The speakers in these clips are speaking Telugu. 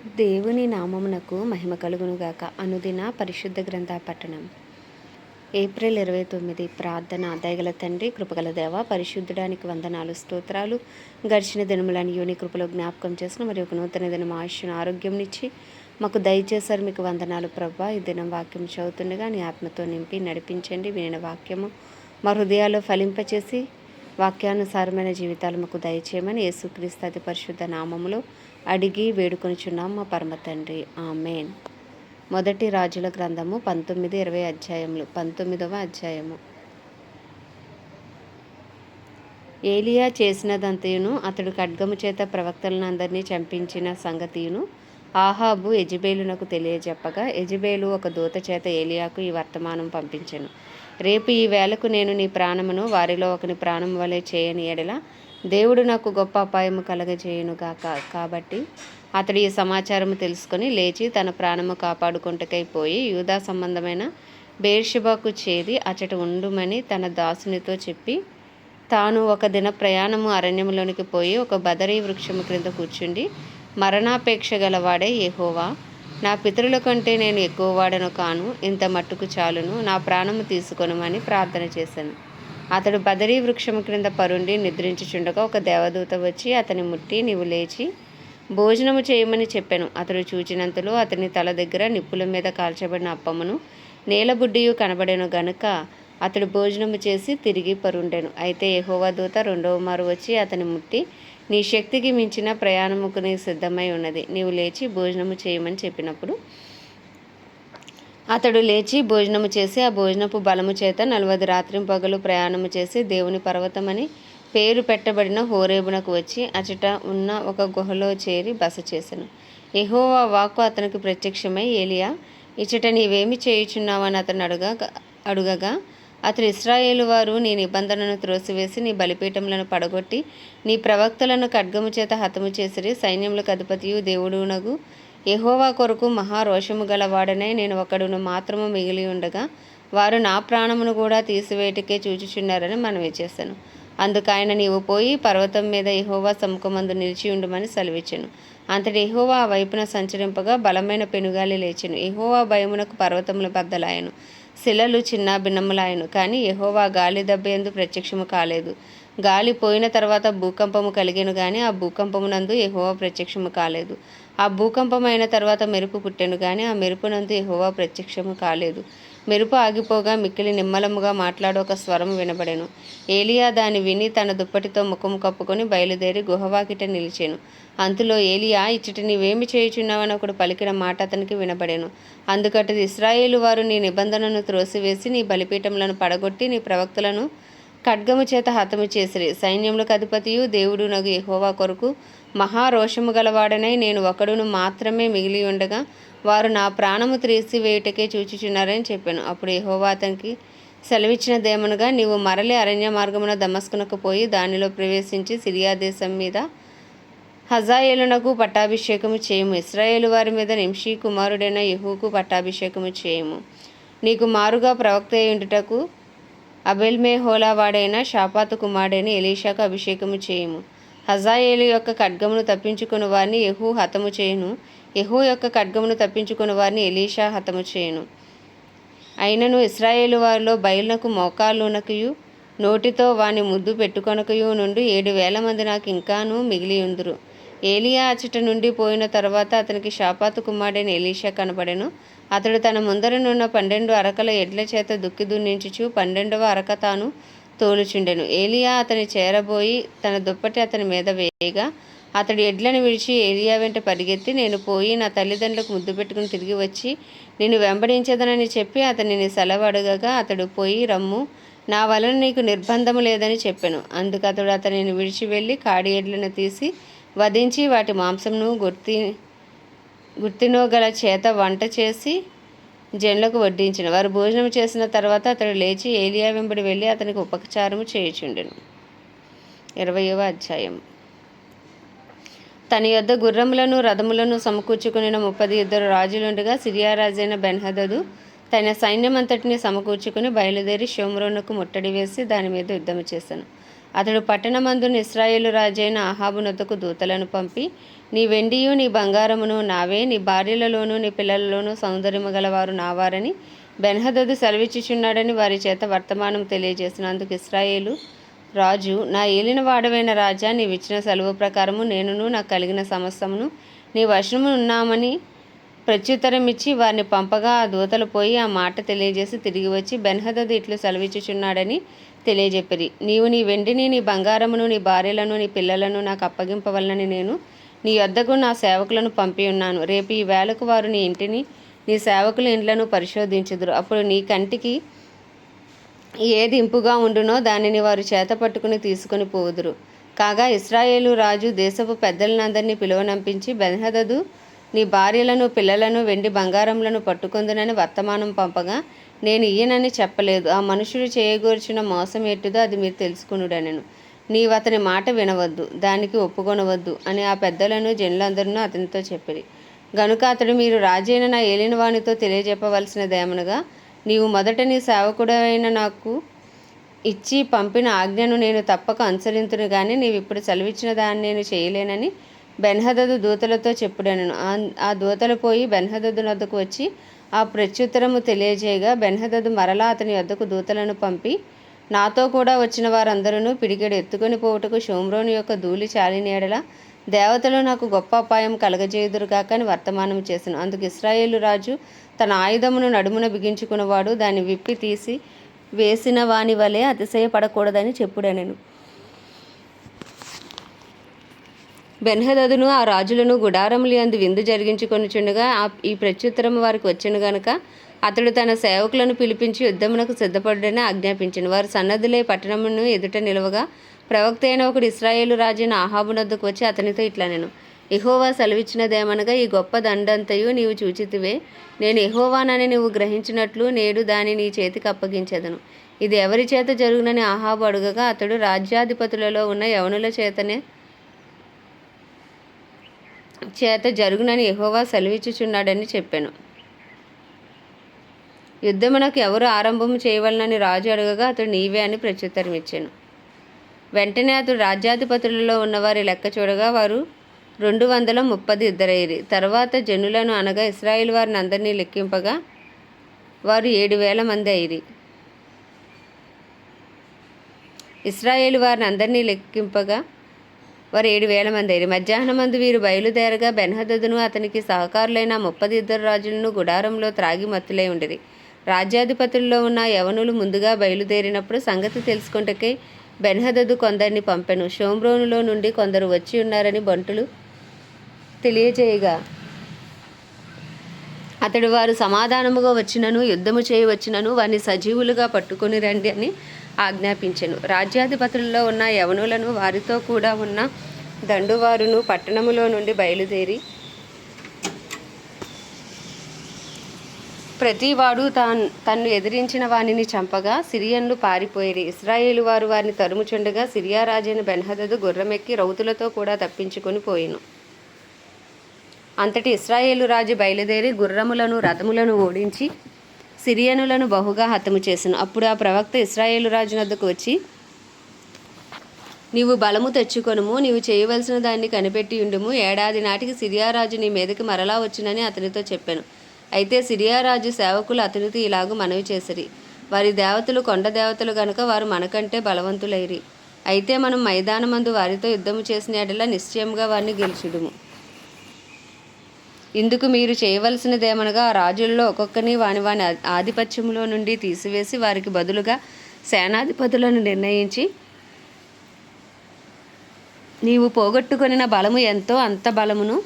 దేవుని నామమునకు మహిమ కలుగునుగాక. అనుదిన పరిశుద్ధ గ్రంథ పఠనం. ఏప్రిల్ 29. ప్రార్థన. దయగల తండ్రి, కృపగల దేవ, పరిశుద్ధుడానికి వందనాలు, స్తోత్రాలు. గడిచిన దినములని యోని కృపలో జ్ఞాపకం చేసుకుని మరి ఒక నూతన దినం ఆయుష్ను ఆరోగ్యంనిచ్చి మాకు దయచేశారు. మీకు వందనాలు ప్రభా. ఈ దినం వాక్యం చదువుతుండగా నీ ఆత్మతో నింపి నడిపించండి. వినిన వాక్యము మా హృదయాల్లో ఫలింపచేసి వాక్యానుసారమైన జీవితాలు మాకు దయచేయమని యేసుక్రీస్తు అతి పరిశుద్ధ నామములో అడిగి వేడుకొనిచున్నాం మా పరమ తండ్రి. ఆమేన్. మొదటి రాజుల గ్రంథము 19-20 అధ్యాయములు. 19వ అధ్యాయము. ఏలియా చేసినదంతయును అతడు ఖడ్గము చేత ప్రవక్తలందరినీ చంపించిన సంగతియును ఆహాబు యెజెబెలునకు తెలియజెప్పగా, యెజెబెలు ఒక దూత చేత ఏలియాకు ఈ వర్తమానం పంపించెను. రేపు ఈ వేళకు నేను నీ ప్రాణమును వారిలో ఒకని ప్రాణం వలె చేయని ఎడల దేవుడు నాకు గొప్ప అపాయము కలగజేయునుగాక. కాబట్టి అతడు ఈ సమాచారము తెలుసుకొని లేచి తన ప్రాణము కాపాడుకుంటకై పోయి యూదా సంబంధమైన బెయేర్షెబాకు చేరి అచట ఉండుమని తన దాసునితో చెప్పి, తాను ఒక దిన ప్రయాణము అరణ్యములోనికి పోయి ఒక బదరీ వృక్షము క్రింద కూర్చుండి, మరణాపేక్ష గలవాడే యెహోవా, నా పితరుల కంటే నేను ఎక్కువ వాడను కాను, ఇంత మట్టుకు చాలును, నా ప్రాణము తీసుకొనుమని ప్రార్థన చేశాను. అతడు బదరీ వృక్షము క్రింద పరుండి నిద్రించుచుండగా ఒక దేవదూత వచ్చి అతని ముట్టి, నీవు లేచి భోజనము చేయమని చెప్పాను. అతడు చూచినంతలో అతని తల దగ్గర నిప్పుల మీద కాల్చబడిన అప్పమును నేలబుడ్డియు కనబడెను గనుక అతడు భోజనము చేసి తిరిగి పరుండెను. అయితే యెహోవా దూత రెండవ మారు వచ్చి అతని ముట్టి, నీ శక్తికి మించిన ప్రయాణముకు నీ సిద్ధమై ఉన్నది, నీవు లేచి భోజనము చేయమని చెప్పినప్పుడు అతడు లేచి భోజనము చేసి ఆ భోజనపు బలము చేత 40 రాత్రింపగలు ప్రయాణము చేసి దేవుని పర్వతమని పేరు పెట్టబడిన హోరేబునకు వచ్చి అచట ఉన్న ఒక గుహలో చేరి బస చేసెను. యెహోవా వాక్కు అతనికి ప్రత్యక్షమై, ఏలియా, ఇచట నీవేమి చేయుచున్నావని అతను అడుగగా అతడు, ఇశ్రాయేలు వారు నీ నిబంధనను త్రోసివేసి నీ బలిపీఠములను పడగొట్టి నీ ప్రవక్తలను ఖడ్గము చేత హతము చేసిరి. సైన్యములకు అధిపతియు దేవుడునగు యెహోవా కొరకు మహారోషము గలవాడనై నేను ఒకడును మాత్రము మిగిలి ఉండగా వారు నా ప్రాణమును కూడా తీసివేయటకే చూచుచున్నారని మనవి చేశాను. అందుకైన నీవు పోయి పర్వతం మీద యెహోవా సముఖమందు నిలిచి ఉండుమని సెలవిచ్చెను. అంతటి యెహోవా ఆ వైపున సంచరింపగా బలమైన పెనుగాలి లేచెను. యెహోవా భయమునకు పర్వతములు బద్దలాయెను, శిలలు చిన్న భిన్నములాయెను. కానీ యెహోవా గాలి దెబ్బ యందు ప్రత్యక్షము కాలేదు. గాలి పోయిన తర్వాత భూకంపము కలిగెను గాని ఆ భూకంపమునందు యెహోవా ప్రత్యక్షము కాలేదు. ఆ భూకంపం అయిన తర్వాత మెరుపు పుట్టెను గాని ఆ మెరుపునందు యెహోవా ప్రత్యక్షము కాలేదు. మెరుపు ఆగిపోగా మిక్కిలి నిమ్మలముగా మాట్లాడు ఒక స్వరము వినబడెను. ఏలియా దాని విని తన దుప్పటితో ముఖము కప్పుకొని బయలుదేరి గుహవాకిట నిలిచెను. అంతలో ఏలియా, ఇచ్చట నీవేమి చేయుచున్నావని ఒకడు పలికిన మాట అతనికి వినబడెను. అందుకటది, ఇశ్రాయేలు వారు నీ నిబంధనను త్రోసివేసి నీ బలిపీఠములను పడగొట్టి నీ ప్రవక్తలను ఖడ్గము చేత హతము చేసిరి. సైన్యములకు అధిపతియు దేవుడునగు యెహోవా కొరకు మహారోషము గలవాడనై నేను ఒకడును మాత్రమే మిగిలి ఉండగా వారు నా ప్రాణము తీసివేయుటకే చూచుచున్నారని చెప్పాను. అప్పుడు యెహోవా అతనికి సెలవిచ్చినదేమనగా, నీవు మరలి అరణ్య మార్గమున దమస్కునకు పోయి దానిలో ప్రవేశించి సిరియా దేశం మీద హజాయేలునకు పట్టాభిషేకము చేయము. ఇశ్రాయేలు వారి మీద నింషీ కుమారుడైన యెహూకు పట్టాభిషేకము చేయము. నీకు మారుగా ప్రవక్త అయ్యుండుటకు అబేల్మెహోలా వాడైన షాపాతు కుమారుడైన ఎలీషాకు అభిషేకము చేయము. హజాయేలు యొక్క ఖడ్గమును తప్పించుకుని వారిని యెహూ హతము చేయును. యెహూ యొక్క ఖడ్గమును తప్పించుకుని వారిని ఎలీషా హతము చేయును. అయినను ఇశ్రాయేలు వారిలో బయలునకు మోకాళ్ళునకయు నోటితో వాని ముద్దు పెట్టుకొనకయు నుండి 7,000 మంది నాకు ఇంకాను మిగిలి ఉందురు. ఏలియా అచట నుండి పోయిన తర్వాత అతనికి షాపాతు కుమారుడైన ఎలీషా కనబడెను. అతడు తన ముందరనున్న 12 అరకల ఎడ్ల చేత దుక్కి దున్నించుచు 12వ అరక తాను తోలుచుండెను. ఏలియా అతని చేరబోయి తన దుప్పటి అతని మీద వేయగా అతడు ఎడ్లను విడిచి ఏలియా వెంట పరిగెత్తి, నేను పోయి నా తల్లిదండ్రులకు ముద్దు పెట్టుకుని తిరిగి వచ్చి నిన్ను వెంబడించదనని చెప్పి అతనిని సెలవు అడగగా అతడు పోయి, రమ్ము, నా వలన నీకు నిర్బంధము లేదని చెప్పెను. అందుకు అతడు అతనిని విడిచి వెళ్ళి కాడి ఎడ్లను తీసి వధించి వాటి మాంసమును గుర్తినో గల చేత వంట చేసి జనులకు వడ్డించెను. వారు భోజనం చేసిన తర్వాత అతడు లేచి ఏలియా వెంబడి వెళ్ళి అతనికి ఉపచారము చేయుచుండెను. 20వ అధ్యాయం. తన యొద్ద గుర్రములను రథములను సమకూర్చుకుని 30 రాజులుండగా సిరియా రాజైన బెన్హదదు తన సైన్యమంతటిని సమకూర్చుకుని బయలుదేరి షోమ్రోనుకు ముట్టడి వేసి దాని మీద యుద్ధము చేశాను. అతడు పట్టణమందున ఇశ్రాయేలు రాజైన అహాబునొద్దకు దూతలను పంపి, నీ వెండియు నీ బంగారమును నావే, నీ భార్యలలోనూ నీ పిల్లలలోనూ సౌందర్యము గలవారు నావారని బెన్హదదు సెలవిచ్చుచున్నాడని వారి చేత వర్తమానం తెలియజేసినందుకు ఇశ్రాయేలు రాజు, నా ఏలిన వాడవైన రాజా, నీవిచ్చిన సెలవు ప్రకారము నేనును నాకు కలిగిన సమస్తమును నీ వశము ఉన్నామని ప్రత్యుత్తరమిచ్చి వారిని పంపగా ఆ దూతలు పోయి ఆ మాట తెలియజేసి తిరిగి వచ్చి బెన్హదదు ఇట్లు సెలవిచ్చుచున్నాడని తెలియజెప్పిరి. నీవు నీ వెండిని నీ బంగారమును నీ భార్యలను నీ పిల్లలను నాకు అప్పగింపవలనని నేను నీ యొద్దకు నా సేవకులను పంపి ఉన్నాను. రేపు ఈ వేళకు వారు నీ ఇంటిని నీ సేవకుల ఇండ్లను పరిశోధించుదురు. అప్పుడు నీ కంటికి ఏది ఇంపుగా ఉండునో దానిని వారు చేత పట్టుకుని తీసుకొని పోవుదురు. కాగా ఇశ్రాయేలు రాజు దేశపు పెద్దలనందరినీ పిలువనంపించి, బెన్హదదు నీ భార్యలను పిల్లలను వెండి బంగారములను పట్టుకొందునని వర్తమానం పంపగా నేను ఇయ్యనని చెప్పలేదు. ఆ మనుషుడు చేయగోర్చిన మోసం ఎట్టుదో అది మీరు తెలుసుకునుడనెను. నీవు అతని మాట వినవద్దు, దానికి ఒప్పుకొనవద్దు అని ఆ పెద్దలను జనులందరూ అతనితో చెప్పిరి. గనుక అతడు, మీరు రాజైన నా ఏలినవానితో తెలియజెప్పవలసినదేమనగా, నీవు మొదట నీ సేవకుడైన నాకు ఇచ్చి పంపిన ఆజ్ఞను నేను తప్పక అనుసరింతును గాని నీవిప్పుడు సెలవిచ్చిన దాన్ని నేను చేయలేనని బెన్హదదు దూతలతో చెప్పుడనెను. ఆ దూతలు పోయి బెన్హదదు వద్దకు వచ్చి ఆ ప్రత్యుత్తరము తెలియజేయగా బెన్హదదు మరలా అతని వద్దకు దూతలను పంపి, నాతో కూడా వచ్చిన వారందరూ పిడికెడు ఎత్తుకొని పోవుటకు షోమ్రోను యొక్క ధూళి చాలిన ఎడల దేవతలు నాకు గొప్ప అపాయం కలగజేయుదురు కాక అని వర్తమానం చేసెను. అందుకు ఇశ్రాయేలు రాజు తన ఆయుధమును నడుమున బిగించుకున్నవాడు దాన్ని విప్పి తీసి వేసిన వాని వలె అతిశయపడకూడదని చెప్పుడనెను. బెన్హదదును ఆ రాజులను గుడారములు యందు విందు జరిగించుకొనుచుండగా ఈ ప్రత్యుత్తరము వారికి వచ్చెను గనుక అతడు తన సేవకులను పిలిపించి యుద్ధమునకు సిద్ధపడుడని ఆజ్ఞాపించెను. వారు సన్నద్ధులై పట్టణమును ఎదుట నిలవగా ప్రవక్త అయిన ఒకడు ఇశ్రాయేలు రాజైన అహాబునొద్దకు వచ్చి అతనితో ఇట్లనెను, యెహోవా సెలవిచ్చినదేమనగా, ఈ గొప్ప దండంతయు నీవు చూచితివే. నేను యెహోవానని నీవు గ్రహించినట్లు నేడు దాని నీ చేతికి అప్పగించెదను. ఇది ఎవరి చేత జరుగునని అహాబు అడుగగా అతడు, రాజ్యాధిపతులలో ఉన్న యవనుల చేత జరుగునని యెహోవా సెలవిచ్చుచున్నాడని చెప్పెను. యుద్ధమునకు ఎవరు ఆరంభము చేయవలనని రాజు అడగగా అతడు, నీవే అని ప్రత్యుత్తరం ఇచ్చెను. వెంటనే అతడు రాజ్యాధిపతులలో ఉన్నవారి లెక్క చూడగా వారు 232 తర్వాత జనులను అనగా ఇశ్రాయేలు వారిని అందరినీ లెక్కింపగా వారు 7,000 మంది అయిరి. ఇశ్రాయేలు వారిని అందరినీ లెక్కింపగా వారు 7,000 మంది అయిరి. మధ్యాహ్నమందు వీరు బయలుదేరగా బెన్హదదును అతనికి సహకారులైన 32 రాజులను గుడారంలో త్రాగి మత్తులై ఉండిరి. రాజ్యాధిపతుల్లో ఉన్న యవనులు ముందుగా బయలుదేరినప్పుడు సంగతి తెలుసుకొనుటకై బెన్హదదు కొందరిని పంపెను. షోమ్రోనులో నుండి కొందరు వచ్చి ఉన్నారని బంటులు తెలియజేయగా అతడు, వారు సమాధానముగా వచ్చినను యుద్ధము చేయవచ్చినను వారిని సజీవులుగా పట్టుకొని రండి అని ఆజ్ఞాపించెను. రాజ్యాధిపతులలో ఉన్న యవనులను వారితో కూడా ఉన్న దండువారును పట్టణములో నుండి బయలుదేరి ప్రతివాడు తన్ను ఎదిరించిన వానిని చంపగా సిరియన్లు పారిపోయిరి. ఇశ్రాయేలు వారు వారిని తరుముచుండగా సిరియా రాజైన బెన్హదదు గుర్రమెక్కి రౌతులతో కూడా తప్పించుకొని పోయెను. అంతటి ఇశ్రాయేలు రాజు బయలుదేరి గుర్రములను రథములను ఓడించి సిరియనులను బహుగా హతము చేసెను. అప్పుడు ఆ ప్రవక్త ఇశ్రాయేలు రాజు వద్దకు వచ్చి, నీవు బలము తెచ్చుకొనుము, నీవు చేయవలసిన దాన్ని కనిపెట్టి ఉండుము. ఏడాది నాటికి సిరియా రాజు నీ మీదకి మరలా వచ్చునని అతనితో చెప్పాను. అయితే సిరియా రాజు సేవకులు అతనితో ఇలాగూ మనవి చేసిరి, వారి దేవతలు కొండ దేవతలు గనుక వారు మనకంటే బలవంతులైరి. అయితే మనం మైదానమందు వారితో యుద్ధము చేసిన ఎడల నిశ్చయముగా వారిని గెలుచుదుము. ఇందుకు మీరు చేయవలసినదేమనగా ఆ రాజుల్లో ఒక్కొక్కని వాని ఆధిపత్యములో నుండి తీసివేసి వారికి బదులుగా సేనాధిపతులను నిర్ణయించి, నీవు పోగొట్టుకొనిన బలము ఎంతో అంత బలమును,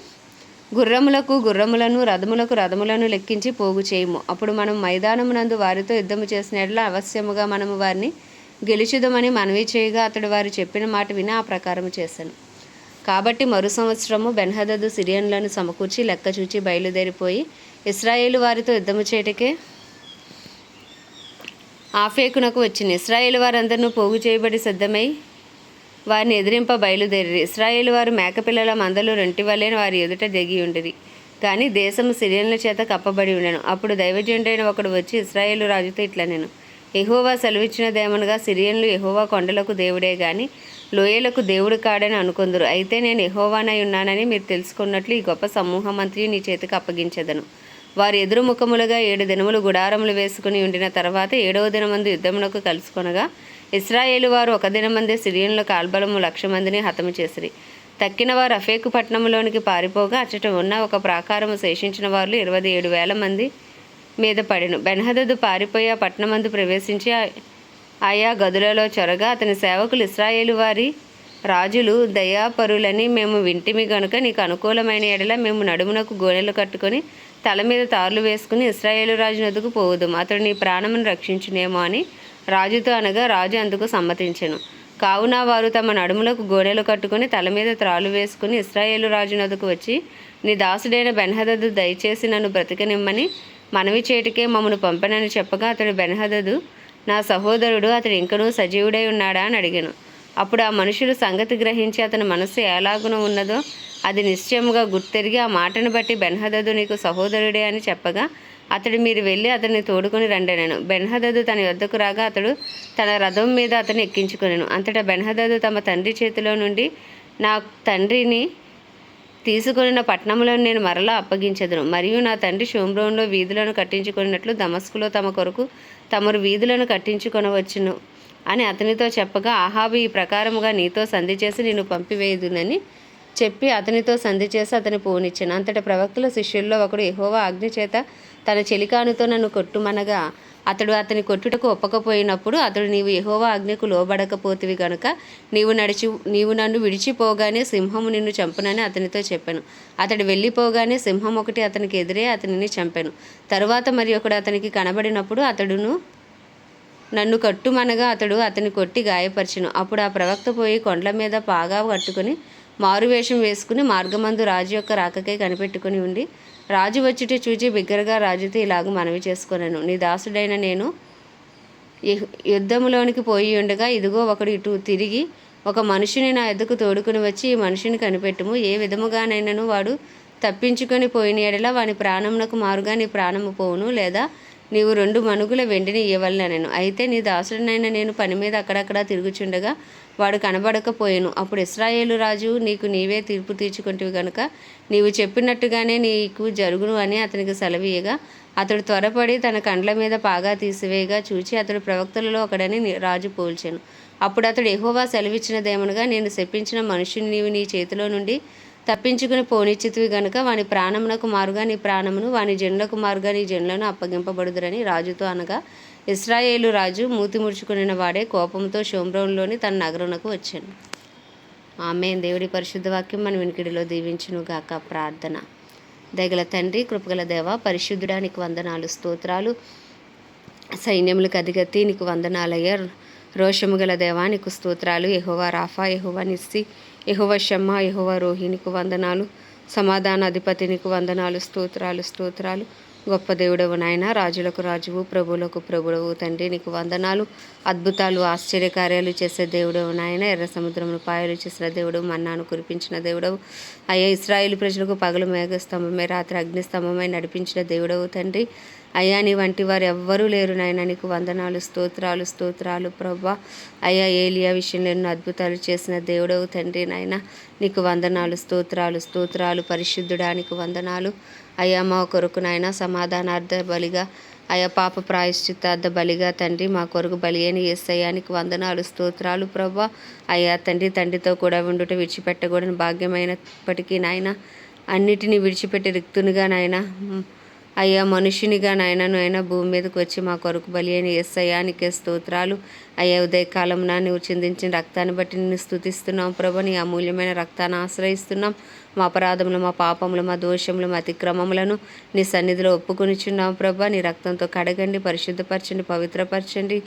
గుర్రములకు గుర్రములను, రథములకు రథములను లెక్కించి పోగు చేయము. అప్పుడు మనం మైదానమునందు వారితో యుద్ధము చేసిన ఎడల అవశ్యముగా మనము వారిని గెలుచుదమని మనవి చేయగా అతడు వారు చెప్పిన మాట విని ఆ ప్రకారము చేశాను. కాబట్టి మరు సంవత్సరము బెన్హదదు సిరియన్లను సమకూర్చి లెక్క చూచి బయలుదేరిపోయి ఇశ్రాయేలు వారితో యుద్ధము చేయటకే ఆఫేకునకు వచ్చింది. ఇశ్రాయేలు వారందరూ పోగు చేయబడి సిద్ధమై వారిని ఎదిరింప బయలుదేరి. ఇశ్రాయేలు వారు మేకపిల్లల మందలు రొంటివలె వారి ఎదుట దిగి ఉండిరి. కానీ దేశము సిరియన్ల చేత కప్పబడి ఉండెను. అప్పుడు దైవజనుడైన ఒకడు వచ్చి ఇశ్రాయేలు రాజుతో ఇట్లనెను, యెహోవా సెలవిచ్చినదేమనగా, సిరియన్లు యెహోవా కొండలకు దేవుడే గాని లోయలకు దేవుడు కాడని అనుకొందురు. అయితే నేను యెహోవానై ఉన్నానని మీరు తెలుసుకున్నట్లు ఈ గొప్ప సమూహమంతయు నీ చేతికి అప్పగించెదను. వారు ఎదురు ముఖములుగా 7 దినములు గుడారములు వేసుకుని ఉండిన తర్వాత 7వ దినమందు యుద్ధమునకు కలుసుకొనగా ఇశ్రాయేలు వారు ఒక దినమందే సిరియన్ల కాల్బలము 1,00,000 మందిని హతము చేసిరి. తక్కిన వారు అఫేకు పట్టణంలోనికి పారిపోగా అచ్చట ఉన్న ఒక ప్రాకారము శేషించిన వారు 27,000 మంది మీద పడెను. బెన్హదదు పారిపోయి ఆ పట్టణమందు ప్రవేశించి ఆయా గదులలో చొరగా అతని సేవకులు, ఇశ్రాయేలు వారి రాజులు దయాపరులని మేము వింటిమి గనుక నీకు అనుకూలమైన ఎడల మేము నడుమునకు గోనెలు కట్టుకొని తల మీద తార్లు వేసుకుని ఇశ్రాయేలు రాజు నొద్దకు పోవుదుము, అతడు నీ ప్రాణమును రక్షించునేమో అని రాజుతో అనగా రాజు అందుకు సమ్మతించెను. కావున వారు తమ నడుములకు గోనెలు కట్టుకుని తల మీద త్రాళ్ళు వేసుకుని ఇశ్రాయేలు రాజు నొద్దకు వచ్చి, నీ దాసుడైన బెన్హదదు దయచేసి నన్ను బ్రతికనిమ్మని మనవి చేటికే మమ్మను పంపనని చెప్పగా అతడు, బెన్హదదు నా సహోదరుడు, అతడు ఇంకనూ సజీవుడై ఉన్నాడా అని అడిగాను. అప్పుడు ఆ మనుషులు సంగతి గ్రహించి అతని మనస్సు ఎలాగున ఉన్నదో అది నిశ్చయముగా గుర్తెరిగి ఆ మాటను బట్టి బెన్హదదు నీకు సహోదరుడే అని చెప్పగా అతడు, మీరు వెళ్ళి అతన్ని తోడుకొని రండెనను. బెన్హదదు తన యొద్దకు రాగా అతడు తన రథం మీద అతన్ని ఎక్కించుకొనెను. అంతటా బెన్హదదు తమ తండ్రి చేతిలో నుండి నా తండ్రిని తీసుకొనిన పట్టణంలో నేను మరలా అప్పగించెదను, మరియు నా తండ్రి షోమ్రోన్లో వీధులను కట్టించుకున్నట్లు దమస్కులో తమ కొరకు తమరు వీధులను కట్టించుకొనవచ్చును అని అతనితో చెప్పగా, అహాబు ఈ ప్రకారముగా నీతో సంధి చేసి నిన్ను పంపివేయుదునని చెప్పి అతనితో సంధి చేసి అతని పోనిచ్చాను. అంతటా ప్రవక్తల శిష్యుల్లో ఒకడు, యెహోవా ఆజ్ఞ చేత తన చెలికానుతో నన్ను కొట్టుమనగా అతడు అతని కొట్టుటకు ఒప్పకపోయినప్పుడు అతడు, నీవు యెహోవా ఆజ్ఞకు లోబడకపోతివి గనుక నీవు నన్ను విడిచిపోగానే సింహము నిన్ను చంపునని అతనితో చెప్పాను. అతడు వెళ్ళిపోగానే సింహం ఒకటి అతనికి ఎదురే అతనిని చంపాను. తరువాత మరి ఒకడు అతనికి కనబడినప్పుడు అతడును నన్ను కట్టుమనగా అతడు అతని కొట్టి గాయపరిచెను. అప్పుడు ఆ ప్రవక్త పోయి కొండల మీద పాగా కట్టుకుని మారువేషం వేసుకుని మార్గమందు రాజు యొక్క రాకకై కనిపెట్టుకుని ఉండి, రాజు వచ్చుట చూచి బిగ్గరగా రాజుతో ఇలాగ మనవి చేసుకొనెను, నీ దాసుడైన నేను యుద్ధములోనికి పోయి ఉండగా ఇదిగో ఒకడు ఇటు తిరిగి ఒక మనిషిని నా ఎద్దకు తోడుకుని వచ్చి, ఈ మనిషిని కనిపెట్టుము, ఏ విధముగానైనను వాడు తప్పించుకొని పోయిన ఎడల వాని ప్రాణమునకు మారుగా నీ ప్రాణము పోవును, లేదా నీవు 2 మణుగుల వెండిని ఇవ్వవలెనెను. అయితే నీ దాసుడినైన నేను పని మీద అక్కడక్కడ తిరుగుచుండగా వాడు కనబడకపోయెను. అప్పుడు ఇశ్రాయేలు రాజు, నీకు నీవే తీర్పు తీర్చుకుంటివి గనుక నీవు చెప్పినట్టుగానే నీకు జరుగును అని అతనికి సెలవీయగా అతడు త్వరపడి తన కండ్ల మీద పాగా తీసివేయగా చూచి అతడు ప్రవక్తలలో ఒకడని రాజు పోల్చెను. అప్పుడు అతడు, యెహోవా సెలవిచ్చినదేమనగా, నేను శపించిన మనుషుని నీవు నీ చేతిలో నుండి తప్పించుకుని పోనిచ్చితివి గనుక వాని ప్రాణమునకు మారుగా నీ ప్రాణమును, వాని జనులకు మారుగా నీ జనులను అప్పగింపబడుదురని రాజుతో అనగా, ఇశ్రాయేలు రాజు మూతి ముడుచుకుని వాడే కోపంతో షోమ్రోన్లోని తన నగరునకు వచ్చాను. ఆమేన్. దేవుడి పరిశుద్ధ వాక్యం మన వినికిడిలో దీవించును గాక. ప్రార్థన. దయగల తండ్రి, కృపగల దేవ, పరిశుద్ధుడా నీకు వందనాలు, స్తోత్రాలు. సైన్యములకు అధిగతి నీకు వందనాలయ్యా. రోషము గల దేవా నీకు స్తోత్రాలు. యెహోవా రాఫా, యెహోవా నిస్సి, యెహోవా షమ్మా, యెహోవా రోహి నీకు వందనాలు. సమాధాన అధిపతి నీకు వందనాలు, స్తోత్రాలు స్తోత్రాలు. గొప్ప దేవుడవు నాయన, రాజులకు రాజువు, ప్రభువులకు ప్రభుడవు తండ్రి నీకు వందనాలు. అద్భుతాలు ఆశ్చర్యకార్యాలు చేసే దేవుడవు నాయన, ఎర్ర సముద్రమును పాయలు చేసిన దేవుడు, మన్నాను కురిపించిన దేవుడవు అయ్యా. ఇశ్రాయేలు ప్రజలకు పగలు మేఘస్తంభమే, రాత్రి అగ్నిస్తంభమై నడిపించిన దేవుడవు తండ్రి అయ్యా. నీ వంటి వారు ఎవ్వరూ లేరు నాయన, నీకు వందనాలు, స్తోత్రాలు స్తోత్రాలు ప్రభా. అయ్యా, ఏలియా విషయంలో ఎన్నో అద్భుతాలు చేసిన దేవుడవు తండ్రి నాయన, నీకు వందనాలు, స్తోత్రాలు స్తోత్రాలు. పరిశుద్ధుడా నీకు వందనాలు అయ్యా. మా కొరకు నాయన సమాధానార్థ బలిగా, అయ్యా పాప ప్రాయశ్చిత్తార్థ బలిగా తండ్రి మా కొరకు బలి అయిన యేసయ్యా నీకు వందనాలు, స్తోత్రాలు ప్రభా. అయ్యా తండ్రితో కూడా ఉండుట విడిచిపెట్టకూడని భాగ్యమైనప్పటికీ నాయన, అన్నిటినీ విడిచిపెట్టి రిక్తునిగా నాయన, అయ్యా మనుషునిగా నాయన భూమి మీదకి వచ్చి మా కొరకు బలి అయిన యేసయ్యా నీకే స్తోత్రాలు. అయ్యా ఉదయకాలంన నువ్వు చిందించిన రక్తాన్ని బట్టి నిన్ను స్తుతిస్తున్నాం ప్రభా. నీ అమూల్యమైన రక్తాన్ని ఆశ్రయిస్తున్నాం. మా అపరాధములు, మా పాపములు, మా దోషములు, మా అతిక్రమములను నీ సన్నిధిలో ఒప్పుకొనిచున్నాం ప్రభా. నీ రక్తంతో కడగండి, పరిశుద్ధపరచండి, పవిత్రపరచండి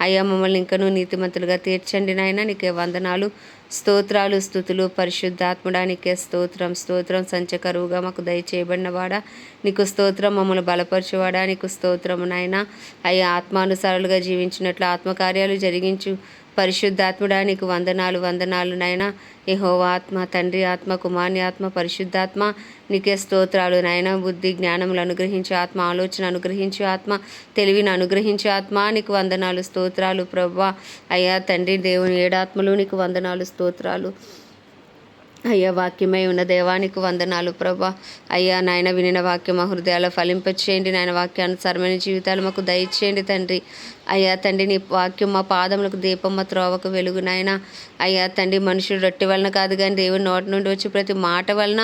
అయ్యా. మమ్మల్ని ఇంకనూ నీతిమంతులుగా తీర్చండి నాయన. నీకే వందనాలు, స్తోత్రాలు, స్తుతులు. పరిశుద్ధాత్ముడా నీకే స్తోత్రం స్తోత్రం. సంచకరువుగా మాకు దయచేయబడిన వాడా నీకు స్తోత్రం. మమ్మల్ని బలపరచువాడా నీకు స్తోత్రము నాయన. అయ్యా ఆత్మానుసారులుగా జీవించినట్లు ఆత్మకార్యాలు జరిగించు పరిశుద్ధాత్ముడా నీకు వందనాలు వందనాలు నాయన. యెహోవా ఆత్మ, తండ్రి ఆత్మ, కుమారుని ఆత్మ, పరిశుద్ధాత్మ నీకే స్తోత్రాలు నాయన. బుద్ధి జ్ఞానములు అనుగ్రహించే ఆత్మ, ఆలోచన అనుగ్రహించే ఆత్మ, తెలివిని అనుగ్రహించే ఆత్మ నీకు వందనాలు స్తోత్రాలు ప్రభువా. అయ్యా తండ్రి దేవుని ఏడాత్మలు నీకు వందనాలు స్తోత్రాలు. అయ్యా వాక్యమై ఉన్న దేవానికి వందనాలు ప్రభా. అయ్యా నాయన వినిన వాక్యం మా హృదయాల్లో ఫలింపచేయండి నాయన. వాక్యానుసారమైన జీవితాలు మాకు దయచేయండి తండ్రి. అయ్యా తండ్రి నీ వాక్యం మా పాదములకు దీపం, మా త్రోవకు వెలుగు నాయన. అయ్యా తండ్రి మనుషుడు రొట్టె వలన కాదు కానీ దేవుని నోటి నుండి వచ్చి ప్రతి మాట వలన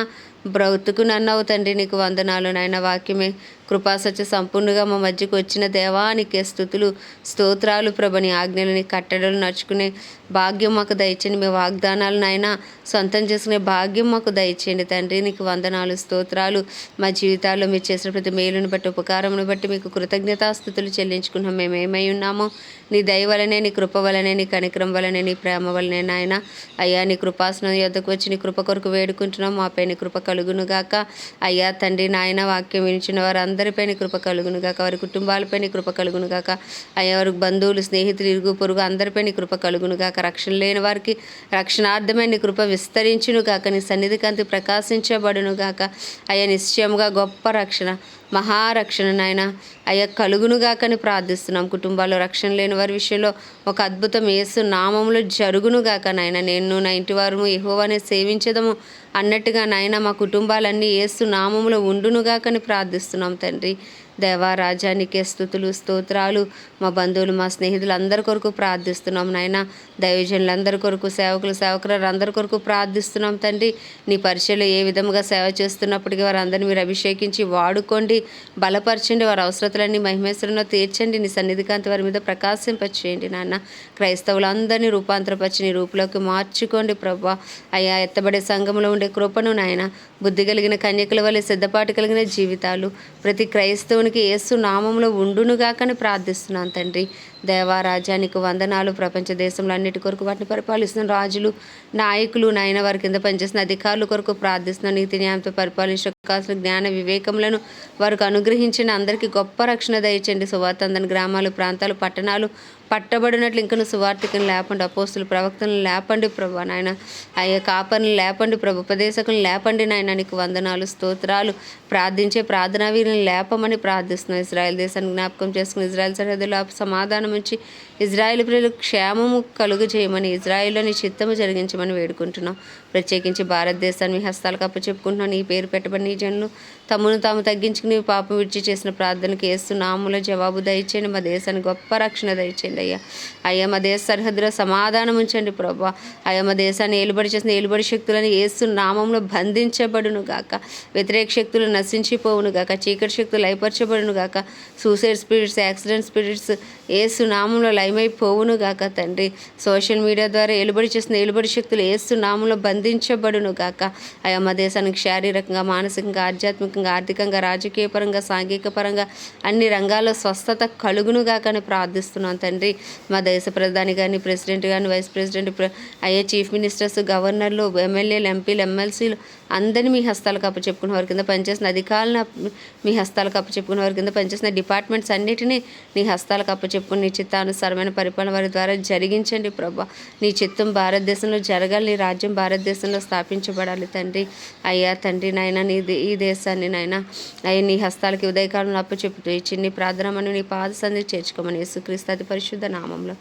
బ్రతుకునన్నావు తండ్రి. నీకు వందనాలు నాయన. వాక్యమే కృపాసత్య సంపూర్ణంగా మా మధ్యకు వచ్చిన దేవానికి స్తుతులు స్తోత్రాలు ప్రభ. నీ ఆజ్ఞలు నీ కట్టడలు నడుచుకునే భాగ్యం మాకు దయచేయండి. మీ వాగ్దానాలు నాయన సొంతం చేసుకునే భాగ్యం మాకు దయచేయండి తండ్రి. నీకు వందనాలు స్తోత్రాలు. మా జీవితాల్లో మీరు చేసిన ప్రతి మేలును బట్టి ఉపకారమును బట్టి మీకు కృతజ్ఞతాస్థుతులు చెల్లించుకున్నాం. మేము ఏమై ఉన్నామో నీ దయ వలనే, నీ కృప వలనే, నీ కనికరం వలనే, నీ ప్రేమ వలనే నాయన. అయ్యా నీ కృపాసనం యొద్దకు వచ్చి నీ కృప కొరకు వేడుకుంటున్నాం. మాపై నీ కృప కలుగునుగాక. అయ్యా తండ్రి నాయన వాక్యం వినిచిన వారు అందరిపై నీ కృప కలుగునుగాక. వారి కుటుంబాలపై నీ కృప కలుగునుగాక. అయ్యా వారికి బంధువులు, స్నేహితులు, ఇరుగు పొరుగు అందరిపై నీ కృప కలుగునుగాక. రక్షణ లేని వారికి రక్షణార్థమై నీ కృప విస్తరించునుగాక. నీ సన్నిధి కాంతి ప్రకాశించబడునుగాక. అయ్యా నిశ్చయముగా గొప్ప రక్షణ, మహారక్షణ నాయన అయ్యా కలుగునుగాకని ప్రార్థిస్తున్నాం. కుటుంబాల్లో రక్షణ లేని వారి విషయంలో ఒక అద్భుతం యేసు నామములో జరుగునుగాక నాయన. నేను నా ఇంటి వారు యెహోవానే సేవించదము అన్నట్టుగా నాయన మా కుటుంబాలన్నీ యేసు నామములో ఉండునుగాకని ప్రార్థిస్తున్నాం తండ్రి. దేవా రాజానికే స్తుతులు స్తోత్రాలు. మా బంధువులు, మా స్నేహితులు అందరి కొరకు ప్రార్థిస్తున్నాం నాయన. దైవజనులందరి కొరకు, సేవకులు అందరి కొరకు ప్రార్థిస్తున్నాం తండ్రి. నీ పరిచయలో ఏ విధముగా సేవ చేస్తున్నప్పటికీ వారందరినీ మీరు అభిషేకించి వాడుకోండి, బలపరచండి. వారి అవసరతలన్నీ మహిమేశ్వరంలో తీర్చండి. నీ సన్నిధి కాంతి వారి మీద ప్రకాశింపచేయండి నాన్న. క్రైస్తవులందరినీ రూపాంతరపరిచి నీ రూపులోకి మార్చుకోండి ప్రభా. అయ్యా ఎత్తబడే సంఘంలో ఉండే కృపను నాయన, బుద్ధి కలిగిన కన్యకల వలె సిద్ధపాటు కలిగిన జీవితాలు ప్రతి క్రైస్తవునికి యేసు నామంలో ఉండునుగాకని ప్రార్థిస్తున్నాను తండ్రి. దేవా రాజానికి వందనాలు. ప్రపంచ దేశంలో అన్నిటి కొరకు వాటిని పరిపాలిస్తున్న రాజులు, నాయకులు నాయన వారి కింద పనిచేసిన అధికారుల కొరకు ప్రార్థిస్తున్న నీతి న్యాయంతో పరిపాలించిన జ్ఞాన వివేకములను వారికి అనుగ్రహించిన అందరికీ గొప్ప రక్షణ దయచండి. సువార్త అందని గ్రామాలు, ప్రాంతాలు, పట్టణాలు పట్టబడినట్లు ఇంకను సువార్థికను లేపండి. అపోస్తులు, ప్రవక్తలను లేపండి ప్రభు నాయన. అయ్యా కాపర్ని లేపండి ప్రభు. ఉపదేశకులను లేపండి నాయన. నీకు వందనాలు స్తోత్రాలు. ప్రార్థించే ప్రార్థనా వీరులను లేపమని ప్రార్థిస్తున్నాం. ఇజ్రాయెల్ దేశాన్ని జ్ఞాపకం చేసుకుని ఇజ్రాయెల్ సరిహద్దులో సమాధానం ఉంచి ఇజ్రాయెల్ ప్రజలకు క్షేమము కలుగు చేయమని, ఇజ్రాయెల్లో నీ చిత్తము జరిగించమని వేడుకుంటున్నాం. ప్రత్యేకించి భారతదేశాన్ని మీ హస్తాలకు అప్పచెప్పుకుంటున్నాం. నీ పేరు పెట్టబడి నీ జనులు తమను తాము తగ్గించుకుని పాపం విడిచి చేసిన ప్రార్థనకి యేసు నామములో జవాబు దయచేయండి. మా దేశానికి గొప్ప రక్షణ దయచేయండి అయ్యా. అయ్యా మా దేశ సరిహద్దులో సమాధానం ఉంచండి ప్రభా. అయ్యా మా దేశాన్ని ఏలుబడి చేసిన ఏలుబడి శక్తులను యేసు నామంలో బంధించబడును గాక. వ్యతిరేక శక్తులు నశించిపోవును గాక. చీకటి శక్తులు లయపరచబడును గాక. సూసైడ్ స్పిరిట్స్, యాక్సిడెంట్ స్పిరిట్స్ యేసు నామంలో లయమైపోవును గాక తండ్రి. సోషల్ మీడియా ద్వారా ఏలుబడి చేసిన ఏలుబడి శక్తులు యేసు నామంలో బంధించబడును గాక. అయ్యా మా దేశానికి శారీరకంగా, మానసికంగా, ఆధ్యాత్మికంగా, ఆర్థికంగా, రాజకీయ పరంగా, సాంఘిక పరంగా అన్ని రంగాల్లో స్వస్థత కలుగును గాక అని ప్రార్థిస్తున్నాం తండ్రి. మా దేశ ప్రధాని కానీ, ప్రెసిడెంట్ కానీ, వైస్ ప్రెసిడెంట్, అయ్యే చీఫ్ మినిస్టర్స్, గవర్నర్లు, ఎమ్మెల్యేలు, ఎంపీలు, ఎమ్మెల్సీలు అందరినీ మీ హస్తాలకు అప్పచెప్పుకున్న వారి కింద పనిచేసిన అధికారులను మీ హస్తాలకు అప్పచెప్పుకున్న వారి కింద పనిచేసిన డిపార్ట్మెంట్స్ అన్నిటినీ నీ హస్తాలకు అప్పచెప్పుకుని నీ చిత్తానుసారమైన పరిపాలన వారి ద్వారా జరిగించండి ప్రభా. నీ చిత్తం భారతదేశంలో జరగాలి. నీ రాజ్యం భారతదేశంలో స్థాపించబడాలి తండ్రి. అయ్యా తండ్రి నాయన ఈ దేశాన్ని నాయన అయ్యా నీ హస్తాలకి ఉదయకాలంలో అప్పచెప్పుతూ ఈ చిన్ని ప్రార్థనమని నీ పాద సంధి చేర్చుకోమని యేసుక్రీస్తు అతి పరిశుద్ధ నామంలో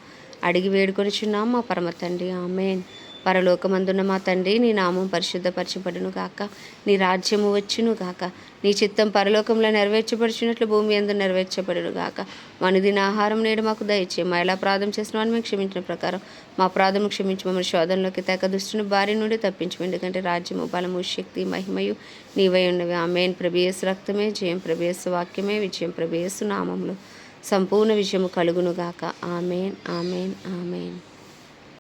అడిగి వేడుకొని చున్నాం మా పరమ తండ్రి. ఆమేన్. పరలోకమందున్న మా తండ్రి, నీ నామం పరిశుద్ధపరచబడును గాక. నీ రాజ్యము వచ్చును గాక. నీ చిత్తం పరలోకంలో నెరవేర్చబడుచున్నట్లు భూమి యందు నెరవేర్చబడును గాక. మనుదిన ఆహారం నేడు మాకు దయచేయము. మా ఎలా అపరాధం చేసిన వారిని మేము క్షమించిన ప్రకారం మా అపరాధము క్షమించి మమ్మల్ని శోధనలోకి తేక దుష్టుని బారి నుండి తప్పించము. ఎందుకంటే రాజ్యము, బలము, శక్తి, మహిమయు నీవై ఉన్నవి. ఆమేన్. ప్రభు యేసు రక్తమే జయం, ప్రభు యేసు వాక్యమే విజయం, ప్రభు యేసు నామములో సంపూర్ణ విజయము కలుగును గాక. ఆమేన్, ఆమేన్, ఆమేన్.